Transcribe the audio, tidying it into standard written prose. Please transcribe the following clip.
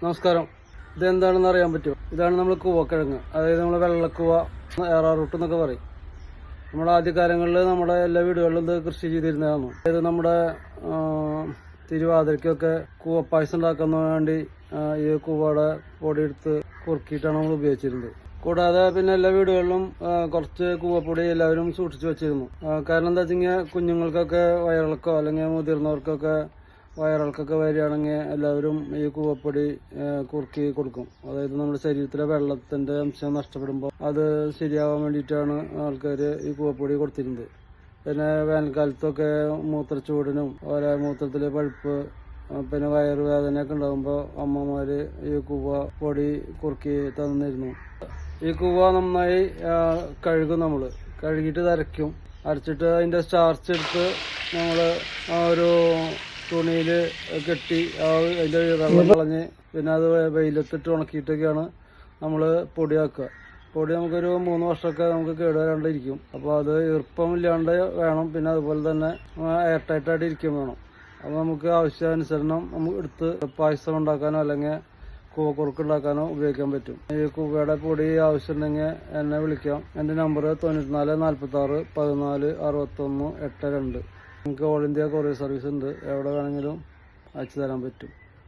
നമസ്കാരം. ഇതെന്താണെന്ന് അറിയാൻ പറ്റുമോ? ഇതാണ് നമ്മൾ കൂവക്കിഴങ്ങ്, അതായത് നമ്മൾ വെള്ളക്കൂവ, ഏറാറൂട്ട് എന്നൊക്കെ പറയും. നമ്മുടെ ആദ്യകാലങ്ങളിൽ നമ്മുടെ എല്ലാ വീടുകളിലും ഇത് കൃഷി ചെയ്തിരുന്നതാണ്. അതായത് നമ്മുടെ തിരുവാതിരയ്ക്കൊക്കെ കൂവപ്പായസം ഉണ്ടാക്കാൻ വേണ്ടി ഈ കൂവയുടെ പൊടി എടുത്ത് കുറുക്കിയിട്ടാണ് നമ്മൾ ഉപയോഗിച്ചിരുന്നത്. കൂടാതെ പിന്നെ എല്ലാ വീടുകളിലും കുറച്ച് കൂവപ്പൊടി എല്ലാവരും സൂക്ഷിച്ചു വെച്ചിരുന്നു. കാരണം എന്താ വെച്ച് കഴിഞ്ഞാൽ കുഞ്ഞുങ്ങൾക്കൊക്കെ വയറിളക്കോ അല്ലെങ്കിൽ മുതിർന്നവർക്കൊക്കെ വയറിളക്കൊക്കെ വരികയാണെങ്കിൽ എല്ലാവരും ഈ കൂവപ്പൊടി കുറുക്കി കൊടുക്കും. അതായത് നമ്മുടെ ശരീരത്തിലെ വെള്ളത്തിന്റെ അംശം നഷ്ടപ്പെടുമ്പോൾ അത് ശരിയാവാൻ വേണ്ടിയിട്ടാണ് ആൾക്കാർ ഈ കൂവപ്പൊടി കൊടുത്തിരുന്നത്. പിന്നെ വേനൽക്കാലത്തൊക്കെ മൂത്രച്ചൂടിനും മൂത്രത്തിലെ പഴുപ്പ് പിന്നെ വയറുവേദനയൊക്കെ ഉണ്ടാകുമ്പോൾ അമ്മമാര് ഈ കൂവ പൊടി കുറുക്കി തന്നിരുന്നു. ഈ കൂവ നന്നായി കഴുകും. നമ്മൾ കഴുകിയിട്ട് അരയ്ക്കും. അരച്ചിട്ട് അതിന്റെ സ്റ്റാർച്ച് എടുത്ത് നമ്മൾ ഒരു തുണിയിൽ കെട്ടി അതിന്റെ വെള്ളം കളഞ്ഞ് പിന്നെ അത് വെയിലത്തിട്ട് ഉണക്കിയിട്ടൊക്കെയാണ് നമ്മൾ പൊടിയാക്കുക. പൊടി നമുക്കൊരു 3 വർഷമൊക്കെ നമുക്ക് കേടുവരാണ്ടിരിക്കും. അപ്പോൾ അത് ഈർപ്പമില്ലാണ്ട് വേണം. പിന്നെ അതുപോലെ തന്നെ എയർ ടൈറ്റായിട്ട് ഇരിക്കും വേണം. അപ്പോൾ നമുക്ക് ആവശ്യാനുസരണം നമുക്ക് എടുത്ത് പായസം ഉണ്ടാക്കാനോ അല്ലെങ്കിൽ കൂവക്കുറുക്ക് ഉണ്ടാക്കാനോ ഉപയോഗിക്കാൻ പറ്റും. ഈ കൂവയുടെ പൊടി ആവശ്യമുണ്ടെങ്കിൽ എന്നെ വിളിക്കാം. എൻ്റെ നമ്പർ 94 46 14 61 82. നമുക്ക് ഓൾ ഇന്ത്യ കൊറിയർ സർവീസ് ഉണ്ട്. എവിടെ വേണമെങ്കിലും അയച്ചു തരാൻ പറ്റും.